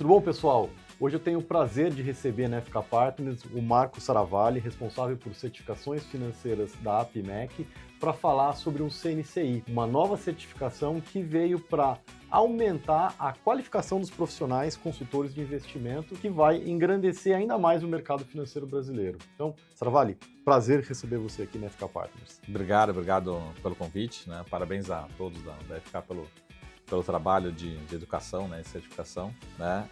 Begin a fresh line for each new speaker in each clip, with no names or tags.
Tudo bom, pessoal? Hoje eu tenho o prazer de receber na FK Partners o Marco Saravalli, responsável por certificações financeiras da APIMEC, para falar sobre um CNCI, uma nova certificação que veio para aumentar a qualificação dos profissionais consultores de investimento, que vai engrandecer ainda mais o mercado financeiro brasileiro. Então, Saravalli, prazer receber você aqui na FK Partners.
Obrigado pelo convite, né? Parabéns a todos da FK pelo trabalho de educação, né, e certificação, né?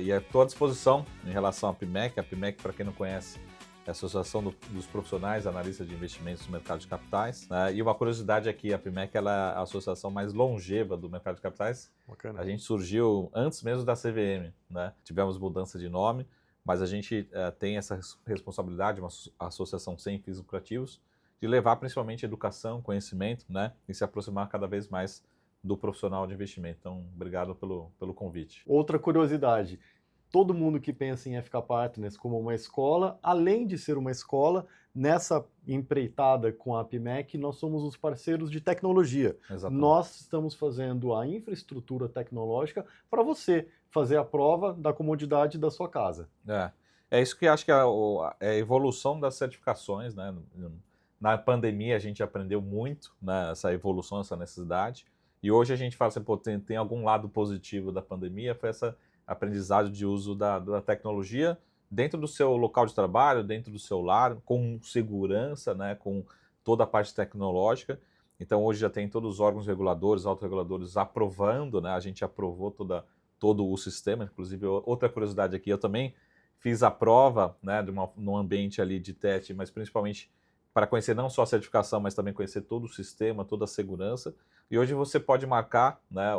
E estou à disposição em relação à APIMEC. A APIMEC, para quem não conhece, é a Associação dos Profissionais Analistas de Investimentos no Mercado de Capitais, né? E uma curiosidade aqui, a APIMEC ela é a associação mais longeva do mercado de capitais.
Bacana.
A gente surgiu antes mesmo da CVM, né? Tivemos mudança de nome, mas a gente tem essa responsabilidade, uma associação sem fins lucrativos, de levar principalmente educação, conhecimento, né? E se aproximar cada vez mais do profissional de investimento. Então, obrigado pelo convite.
Outra curiosidade, todo mundo que pensa em FK Partners como uma escola, além de ser uma escola, nessa empreitada com a APIMEC, nós somos os parceiros de tecnologia.
Exatamente.
Nós estamos fazendo a infraestrutura tecnológica para você fazer a prova da comodidade da sua casa.
É isso que acho que é a evolução das certificações, né? Na pandemia a gente aprendeu muito, né, essa evolução, essa necessidade. E hoje a gente fala assim, pô, tem algum lado positivo da pandemia, foi essa aprendizagem de uso da tecnologia dentro do seu local de trabalho, dentro do seu lar, com segurança, né, com toda a parte tecnológica. Então hoje já tem todos os órgãos reguladores, autorreguladores aprovando, né, a gente aprovou todo o sistema. Inclusive, outra curiosidade aqui, eu também fiz a prova, né, num ambiente ali de teste, mas principalmente para conhecer não só a certificação, mas também conhecer todo o sistema, toda a segurança. E hoje você pode marcar, né,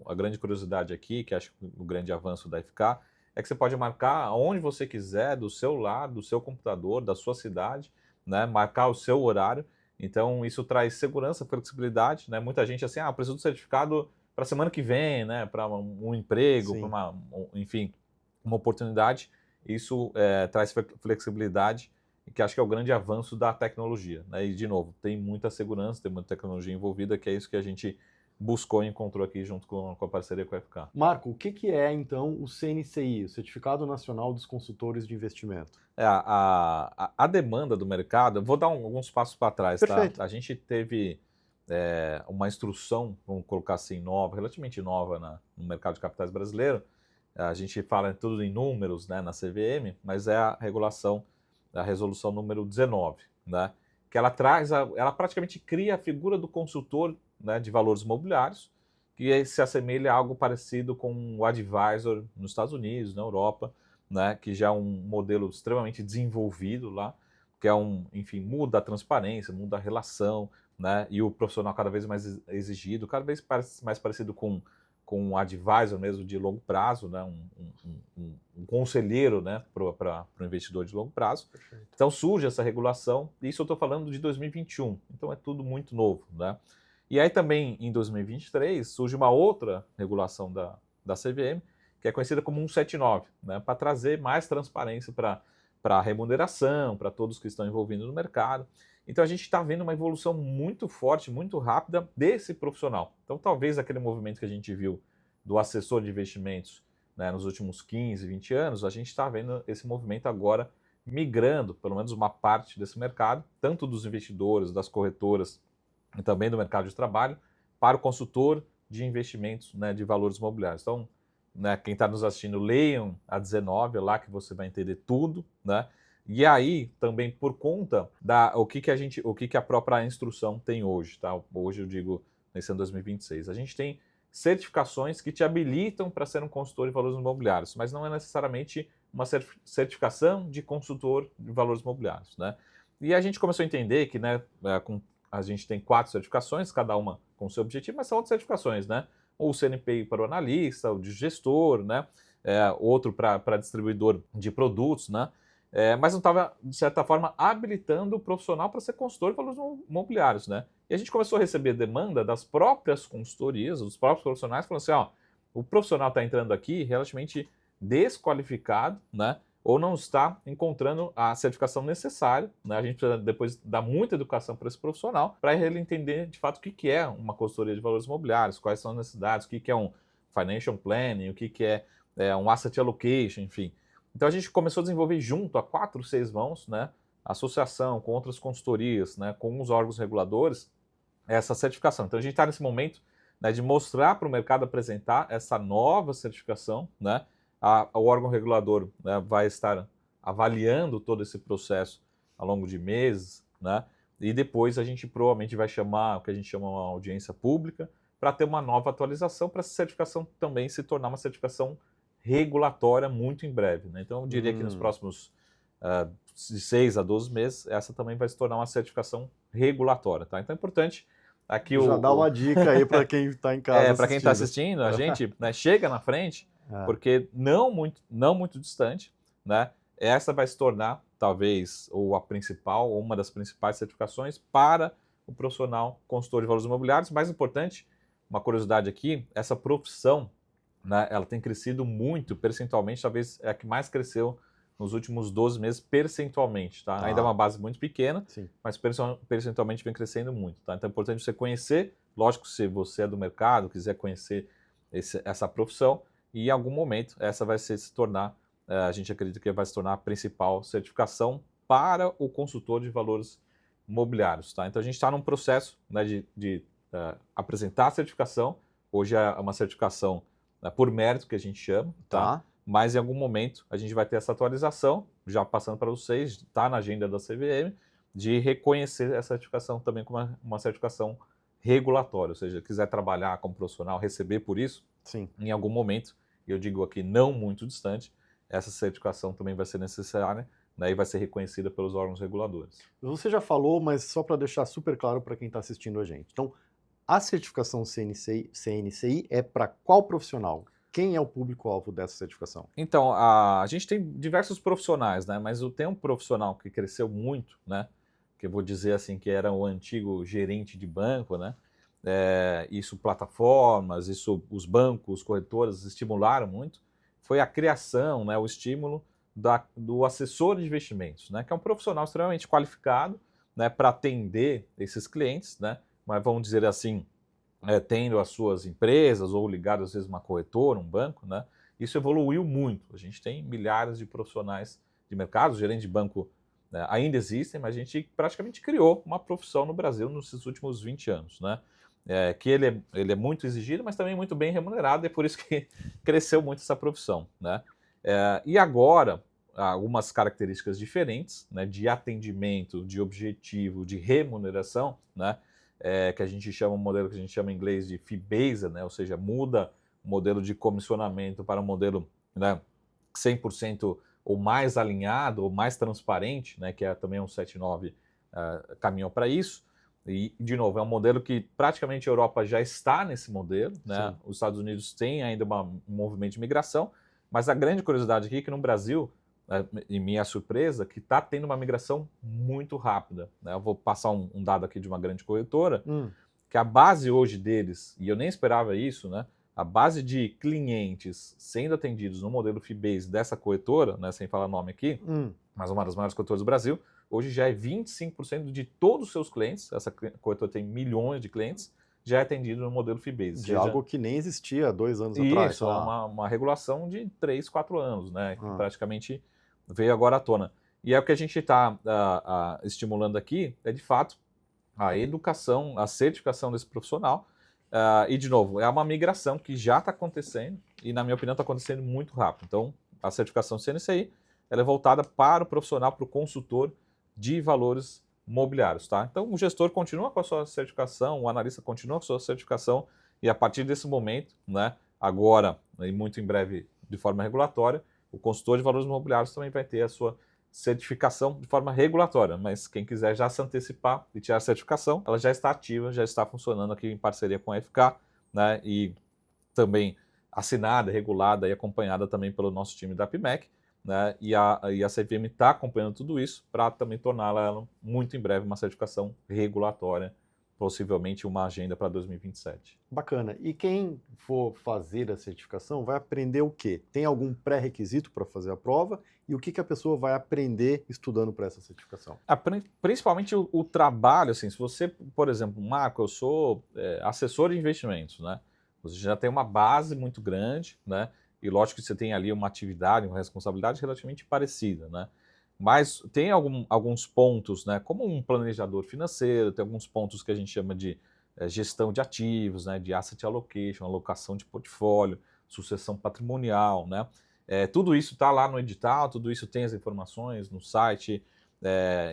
a grande curiosidade aqui, que acho que o grande avanço da FK, é que você pode marcar onde você quiser, do seu lar, do seu computador, da sua cidade, né, marcar o seu horário. Então isso traz segurança, flexibilidade, né? Muita gente assim, preciso do certificado para a semana que vem, né, para um emprego, para enfim, uma oportunidade. Isso traz flexibilidade, que acho que é o grande avanço da tecnologia, né? E, de novo, tem muita segurança, tem muita tecnologia envolvida, que é isso que a gente buscou e encontrou aqui junto com a parceria com a FK.
Marco, o que é, então, o CNCI, o Certificado Nacional dos Consultores de Investimento?
A demanda do mercado, eu vou dar alguns passos para trás,
Perfeito.
tá? A gente teve uma instrução, vamos colocar assim, nova, relativamente nova no mercado de capitais brasileiro. A gente fala tudo em números, né, na CVM, mas é a resolução número 19, né? Que ela praticamente cria a figura do consultor, né, de valores imobiliários, que se assemelha a algo parecido com o advisor nos Estados Unidos, na Europa, né, que já é um modelo extremamente desenvolvido lá, que enfim, muda a transparência, muda a relação, né, e o profissional cada vez mais exigido, cada vez mais parecido com um advisor mesmo de longo prazo, né? um conselheiro, né? para o investidor de longo prazo.
Perfeito.
Então surge essa regulação, e isso eu estou falando de 2021, então é tudo muito novo, né? E aí também em 2023 surge uma outra regulação da CVM, que é conhecida como 179, né? Para trazer mais transparência para a remuneração, para todos que estão envolvidos no mercado. Então a gente está vendo uma evolução muito forte, muito rápida desse profissional. Então talvez aquele movimento que a gente viu do assessor de investimentos, né, nos últimos 15, 20 anos, a gente está vendo esse movimento agora migrando, pelo menos uma parte desse mercado, tanto dos investidores, das corretoras e também do mercado de trabalho, para o consultor de investimentos, né, de valores imobiliários. Então, né, quem está nos assistindo, leiam a 19, é lá que você vai entender tudo, né? E aí, também por conta o que a própria instrução tem hoje, tá? Hoje eu digo, nesse ano 2026, a gente tem certificações que te habilitam para ser um consultor de valores imobiliários, mas não é necessariamente uma certificação de consultor de valores imobiliários, né? E a gente começou a entender que, né, a gente tem 4 certificações, cada uma com seu objetivo, mas são outras certificações, né? O CNPI para o analista, o de gestor, né? Outro para distribuidor de produtos, né? Mas não estava, de certa forma, habilitando o profissional para ser consultor de valores imobiliários, né? E a gente começou a receber demanda das próprias consultorias, dos próprios profissionais, falando assim, o profissional está entrando aqui relativamente desqualificado, né? Ou não está encontrando a certificação necessária, né? A gente precisa depois dar muita educação para esse profissional, para ele entender, de fato, o que é uma consultoria de valores imobiliários, quais são as necessidades, o que é um financial planning, o que é um asset allocation, enfim. Então a gente começou a desenvolver junto, a 4, 6 mãos, né, associação com outras consultorias, né, com os órgãos reguladores, essa certificação. Então a gente está nesse momento, né, de mostrar para o mercado, apresentar essa nova certificação, né, o órgão regulador, né, vai estar avaliando todo esse processo ao longo de meses, né, e depois a gente provavelmente vai chamar o que a gente chama uma audiência pública para ter uma nova atualização, para essa certificação também se tornar uma certificação regulatória muito em breve, né? Então eu diria que nos próximos de 6 a 12 meses, essa também vai se tornar uma certificação regulatória, tá? Então é importante aqui
já dá uma dica aí para quem está em casa
para quem está assistindo, a gente, né, chega na frente, porque não muito distante, né, essa vai se tornar talvez ou a principal, ou uma das principais certificações para o profissional consultor de valores imobiliários. Mais importante, uma curiosidade aqui, essa profissão, né, ela tem crescido muito percentualmente, talvez é a que mais cresceu nos últimos 12 meses percentualmente, tá? Ainda é uma base muito pequena, sim, mas percentualmente vem crescendo muito, tá? Então é importante você conhecer, lógico, se você é do mercado, quiser conhecer essa profissão, e em algum momento essa vai se tornar, a gente acredita que vai se tornar a principal certificação para o consultor de valores imobiliários, tá? Então a gente está num processo, né, de apresentar a certificação. Hoje é uma certificação por mérito que a gente chama, tá? Mas em algum momento a gente vai ter essa atualização, já passando para vocês, está na agenda da CVM, de reconhecer essa certificação também como uma certificação regulatória, ou seja, quiser trabalhar como profissional, receber por isso, sim, em algum momento, e eu digo aqui não muito distante, essa certificação também vai ser necessária, né, e vai ser reconhecida pelos órgãos reguladores.
Você já falou, mas só para deixar super claro para quem está assistindo a gente. Então, a certificação CNCI é para qual profissional? Quem é o público-alvo dessa certificação?
Então, a gente tem diversos profissionais, né? Mas tem um profissional que cresceu muito, né? Que eu vou dizer assim, que era o antigo gerente de banco, né? Isso plataformas, isso os bancos, corretoras estimularam muito. Foi a criação, né? O estímulo do assessor de investimentos, né? Que é um profissional extremamente qualificado, né? Para atender esses clientes, né? Mas vamos dizer assim, tendo as suas empresas ou ligado às vezes uma corretora, um banco, né? Isso evoluiu muito. A gente tem milhares de profissionais de mercado, os gerentes de banco, né, ainda existem, mas a gente praticamente criou uma profissão no Brasil nesses últimos 20 anos, né? Que ele é muito exigido, mas também muito bem remunerado, e é por isso que cresceu muito essa profissão, né? E agora, algumas características diferentes, né, de atendimento, de objetivo, de remuneração, né? Que a gente chama um modelo que a gente chama em inglês de fee-based, né? Ou seja, muda o modelo de comissionamento para um modelo, né, 100% ou mais alinhado, ou mais transparente, né, que também um 79 caminhou para isso. E, de novo, é um modelo que praticamente a Europa já está nesse modelo, né? Sim. Os Estados Unidos têm ainda um movimento de migração, mas a grande curiosidade aqui é que no Brasil, e minha surpresa, que está tendo uma migração muito rápida, né? Eu vou passar um dado aqui de uma grande corretora, que a base hoje deles, e eu nem esperava isso, né? A base de clientes sendo atendidos no modelo fee-based dessa corretora, né? Sem falar nome aqui, mas uma das maiores corretoras do Brasil, hoje já é 25% de todos os seus clientes, essa corretora tem milhões de clientes, já é atendido no modelo fee-based.
De algo que nem existia há 2 anos atrás.
Isso, uma regulação de 3, 4 anos, né? Que praticamente veio agora à tona. E é o que a gente está estimulando aqui, é de fato a educação, a certificação desse profissional. E, de novo, é uma migração que já está acontecendo e, na minha opinião, está acontecendo muito rápido. Então, a certificação CNCI ela é voltada para o profissional, para o consultor de valores imobiliários, tá? Então, o gestor continua com a sua certificação, o analista continua com a sua certificação e, a partir desse momento, né, agora e muito em breve de forma regulatória, o consultor de valores imobiliários também vai ter a sua certificação de forma regulatória, mas quem quiser já se antecipar e tirar a certificação, ela já está ativa, já está funcionando aqui em parceria com a FK, né, e também assinada, regulada e acompanhada também pelo nosso time da APMEC, né, e a CVM está acompanhando tudo isso para também torná-la muito em breve uma certificação regulatória, possivelmente uma agenda para 2027.
Bacana. E quem for fazer a certificação vai aprender o quê? Tem algum pré-requisito para fazer a prova? E o que a pessoa vai aprender estudando para essa certificação?
Principalmente o trabalho, assim, se você, por exemplo, Marco, eu sou assessor de investimentos, né? Você já tem uma base muito grande, né? e lógico que você tem ali uma atividade, uma responsabilidade relativamente parecida, né? Mas tem alguns pontos, né, como um planejador financeiro, tem alguns pontos que a gente chama de gestão de ativos, né, de asset allocation, alocação de portfólio, sucessão patrimonial, né? Tudo isso está lá no edital, tudo isso tem as informações no site,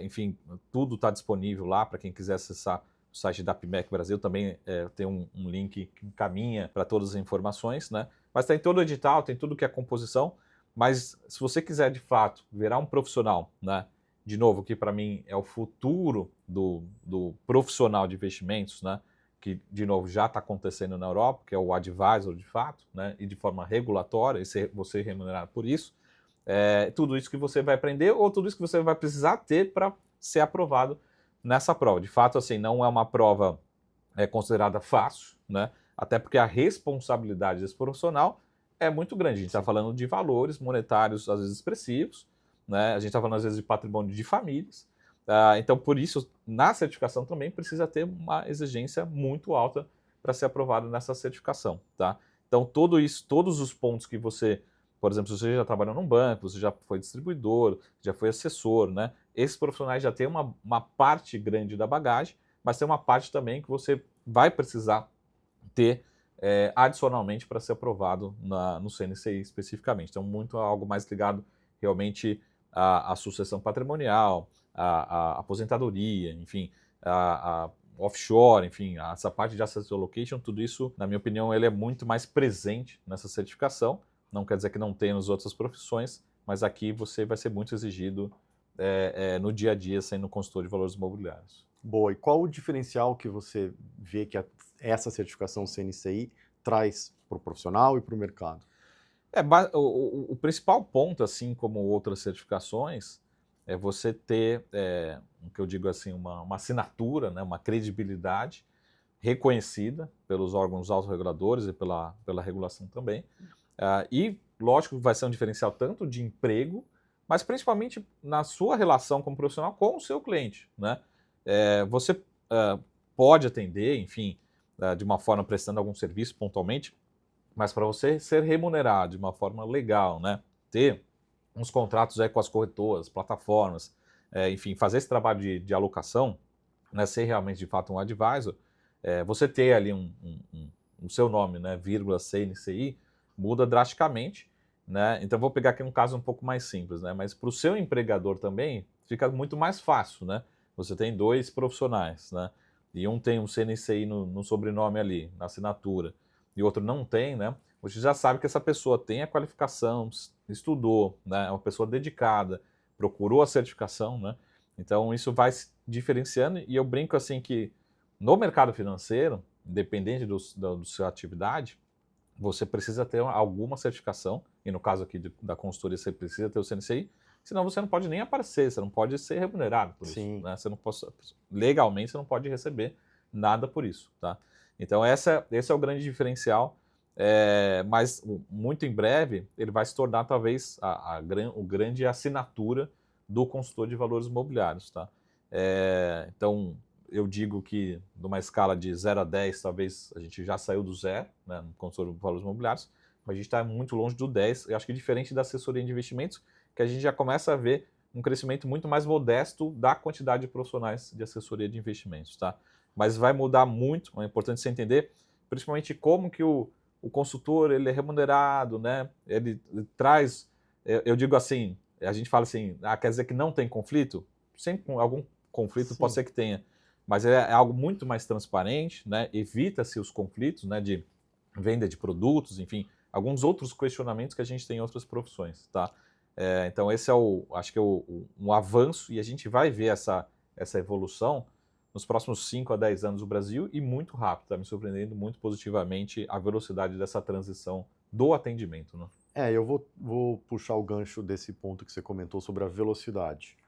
enfim, tudo está disponível lá para quem quiser acessar o site da APMEC Brasil, também tem um link que encaminha para todas as informações, né? Mas tem todo o edital, tem tudo que é composição. Mas se você quiser, de fato, virar um profissional, né? De novo, que para mim é o futuro do profissional de investimentos, né? Que, de novo, já está acontecendo na Europa, que é o advisor, de fato, né? E de forma regulatória, e você é remunerado por isso. Tudo isso que você vai aprender ou tudo isso que você vai precisar ter para ser aprovado nessa prova. De fato, assim, não é uma prova considerada fácil, né? Até porque a responsabilidade desse profissional é muito grande. A gente está falando de valores monetários, às vezes expressivos, né? A gente está falando, às vezes, de patrimônio de famílias. Então, por isso, na certificação também precisa ter uma exigência muito alta para ser aprovado nessa certificação, tá? Então, todos os pontos que você, por exemplo, se você já trabalhou num banco, você já foi distribuidor, já foi assessor, né? Esses profissionais já têm uma parte grande da bagagem, mas tem uma parte também que você vai precisar ter adicionalmente para ser aprovado no CNCI especificamente. Então, muito algo mais ligado realmente à sucessão patrimonial, à aposentadoria, enfim, a offshore, enfim, essa parte de asset allocation, tudo isso, na minha opinião, ele é muito mais presente nessa certificação. Não quer dizer que não tenha nas outras profissões, mas aqui você vai ser muito exigido no dia a dia, sendo consultor de valores imobiliários.
Boa, e qual o diferencial que você vê que essa certificação CNCI traz para o profissional e para o mercado?
O principal ponto, assim como outras certificações, é você ter, o que eu digo assim, uma assinatura, né, uma credibilidade reconhecida pelos órgãos autorreguladores e pela regulação também. E, lógico, vai ser um diferencial tanto de emprego, mas principalmente na sua relação como profissional com o seu cliente, né? Você pode atender, enfim, de uma forma prestando algum serviço pontualmente, mas para você ser remunerado de uma forma legal, né? Ter uns contratos com as corretoras, plataformas, enfim, fazer esse trabalho de alocação, né? Ser realmente de fato um advisor, você ter ali o seu nome, né? Vírgula CNCI, muda drasticamente, né? Então vou pegar aqui um caso um pouco mais simples, né? Mas para o seu empregador também fica muito mais fácil, né? Você tem dois profissionais, né? E um tem um CNCI no sobrenome ali, na assinatura, e outro não tem, né? Você já sabe que essa pessoa tem a qualificação, estudou, né? É uma pessoa dedicada, procurou a certificação, né? Então isso vai se diferenciando e eu brinco assim que no mercado financeiro, independente da sua atividade, você precisa ter alguma certificação, e no caso aqui da consultoria você precisa ter o CNCI, senão você não pode nem aparecer, você não pode ser remunerado por
Sim.
isso, né? Você não legalmente você não pode receber nada por isso, tá? Então esse é o grande diferencial, mas muito em breve ele vai se tornar talvez o grande assinatura do consultor de valores imobiliários, tá? Então eu digo que numa escala de 0 a 10, talvez a gente já saiu do 0, né, no consultor de valores imobiliários, mas a gente está muito longe do 10. Eu acho que diferente da assessoria de investimentos, que a gente já começa a ver um crescimento muito mais modesto da quantidade de profissionais de assessoria de investimentos, tá? Mas vai mudar muito, é importante você entender, principalmente como que o consultor ele é remunerado, né? Ele traz, eu digo assim, a gente fala assim, quer dizer que não tem conflito? Sempre com algum conflito pode ser que tenha, mas é algo muito mais transparente, né? Evita-se os conflitos, né, de venda de produtos, enfim, alguns outros questionamentos que a gente tem em outras profissões, tá? Então esse acho que é um avanço e a gente vai ver essa evolução nos próximos 5 a 10 anos no Brasil e muito rápido, está me surpreendendo muito positivamente a velocidade dessa transição do atendimento, né?
Eu vou puxar o gancho desse ponto que você comentou sobre a velocidade.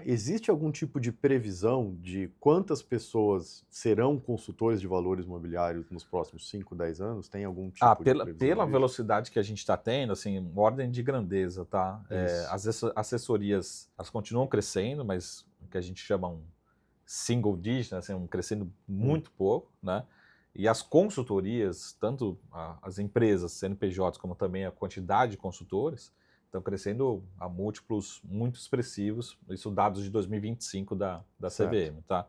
Existe algum tipo de previsão de quantas pessoas serão consultores de valores imobiliários nos próximos 5, 10 anos? Tem algum tipo de previsão
Pela
disso?
velocidade que a gente está tendo, assim, ordem de grandeza, tá? As assessorias, elas continuam crescendo, mas o que a gente chama um single digit, né, assim, crescendo muito pouco, né? E as consultorias, tanto as empresas, CNPJs, como também a quantidade de consultores, estão crescendo a múltiplos muito expressivos, isso dados de 2025 da CVM, tá?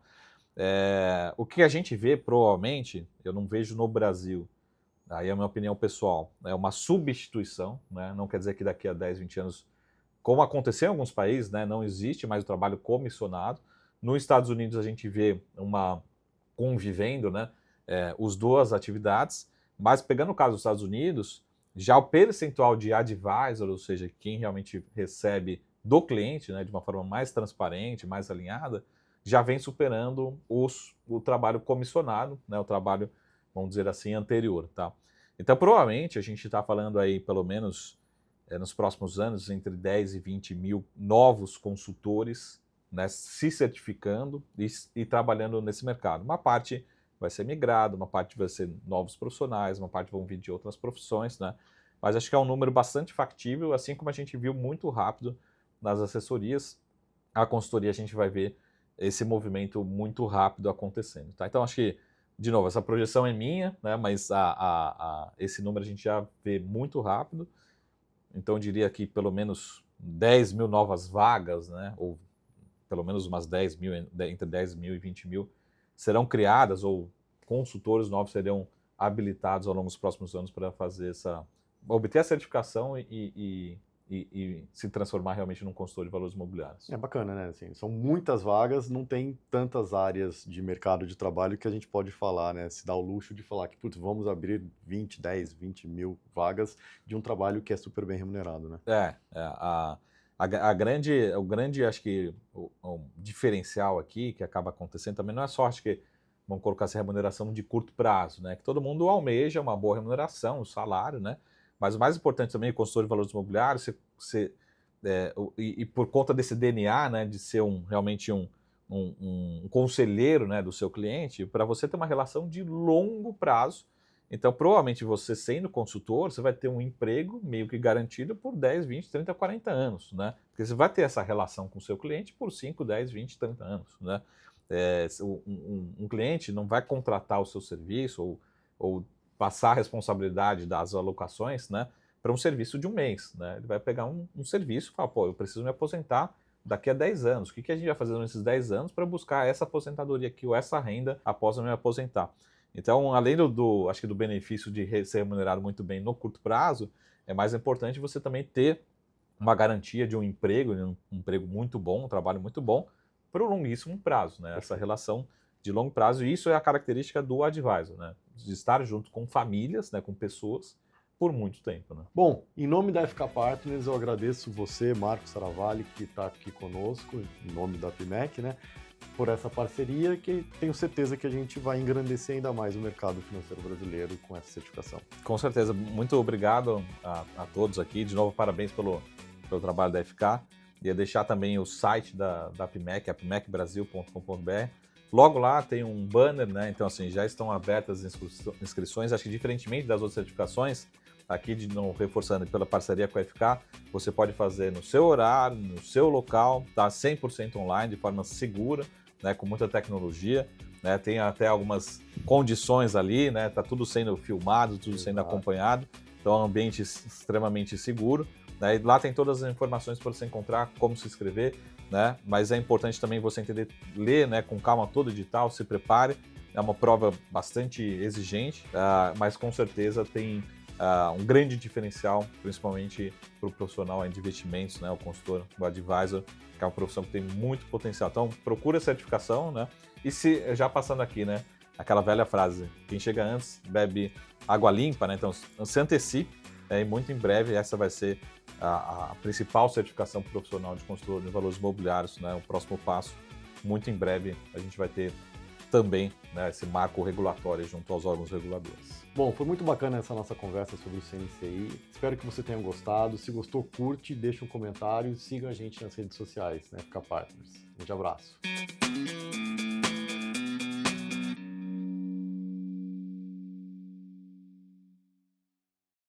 O que a gente vê, provavelmente, eu não vejo no Brasil, aí é a minha opinião pessoal, é uma substituição, né? Não quer dizer que daqui a 10, 20 anos, como aconteceu em alguns países, né, não existe mais o trabalho comissionado. Nos Estados Unidos a gente vê uma convivendo, né, as duas atividades, mas pegando o caso dos Estados Unidos, já o percentual de advisor, ou seja, quem realmente recebe do cliente, né, de uma forma mais transparente, mais alinhada, já vem superando o trabalho comissionado, né, o trabalho, vamos dizer assim, anterior, tá? Então, provavelmente, a gente está falando aí, pelo menos, nos próximos anos, entre 10 e 20 mil novos consultores, né, se certificando e trabalhando nesse mercado. Uma parte vai ser migrada, uma parte vai ser novos profissionais, uma parte vão vir de outras profissões, né? Mas acho que é um número bastante factível, assim como a gente viu muito rápido nas assessorias, a consultoria a gente vai ver esse movimento muito rápido acontecendo, tá? Então acho que, de novo, essa projeção é minha, né? Mas esse número a gente já vê muito rápido, então eu diria que pelo menos 10 mil novas vagas, né? Ou pelo menos umas 10 mil, entre 10 mil e 20 mil, serão criadas ou consultores novos serão habilitados ao longo dos próximos anos para fazer obter a certificação e se transformar realmente num consultor de valores imobiliários.
É bacana, né? Assim, são muitas vagas, não tem tantas áreas de mercado de trabalho que a gente pode falar, né? Se dá o luxo de falar que, putz, vamos abrir 10, 20 mil vagas de um trabalho que é super bem remunerado, né?
O grande, acho que, o diferencial aqui que acaba acontecendo também não é só, acho que, vamos colocar essa remuneração de curto prazo, né? Que todo mundo almeja uma boa remuneração, um salário, né? Mas o mais importante também, o consultor de valores imobiliários, e por conta desse DNA, né, de ser realmente um conselheiro, né, do seu cliente, para você ter uma relação de longo prazo. Então, provavelmente você sendo consultor, você vai ter um emprego meio que garantido por 10, 20, 30, 40 anos, né? Porque você vai ter essa relação com o seu cliente por 5, 10, 20, 30 anos, né? Um cliente não vai contratar o seu serviço ou passar a responsabilidade das alocações, né, para um serviço de um mês, né? Ele vai pegar um serviço e falar, pô, eu preciso me aposentar daqui a 10 anos. O que a gente vai fazer nesses 10 anos para buscar essa aposentadoria aqui ou essa renda após eu me aposentar? Então, além acho que do benefício de ser remunerado muito bem no curto prazo, é mais importante você também ter uma garantia de um emprego muito bom, um trabalho muito bom, para o longuíssimo prazo, né? Essa relação de longo prazo, e isso é a característica do advisor, né? De estar junto com famílias, né, com pessoas, por muito tempo, né?
Bom, em nome da FK Partners, eu agradeço você, Marco Saravalli, que está aqui conosco, em nome da APIMEC, né, por essa parceria, que tenho certeza que a gente vai engrandecer ainda mais o mercado financeiro brasileiro com essa certificação.
Com certeza. Muito obrigado a todos aqui. De novo, parabéns pelo trabalho da FK. Ia deixar também o site da APIMEC, apimecbrasil.com.br. Logo lá tem um banner, né? Então, assim, já estão abertas as inscrições. Acho que, diferentemente das outras certificações, aqui, de novo, reforçando pela parceria com a FK, você pode fazer no seu horário, no seu local, tá 100% online, de forma segura, né? Com muita tecnologia, né? Tem até algumas condições ali, né? Tá tudo sendo filmado, tudo sendo acompanhado. Então, é um ambiente extremamente seguro. Né? E lá tem todas as informações para você encontrar, como se inscrever, né? Mas é importante também você entender, ler, né, com calma todo o edital, se prepare. É uma prova bastante exigente, mas com certeza tem um grande diferencial, principalmente para o profissional de investimentos, né, o consultor, o advisor, que é uma profissão que tem muito potencial. Então, procura a certificação, né? E já passando aqui, né, aquela velha frase, quem chega antes bebe água limpa, né? Então, se antecipe, e muito em breve essa vai ser a principal certificação profissional de consultor de valores imobiliários, né? O próximo passo. Muito em breve a gente vai ter também, né, esse marco regulatório junto aos órgãos reguladores.
Bom, foi muito bacana essa nossa conversa sobre o CNCI. Espero que você tenha gostado. Se gostou, curte, deixa um comentário e siga a gente nas redes sociais, né? FK Partners. Um grande abraço.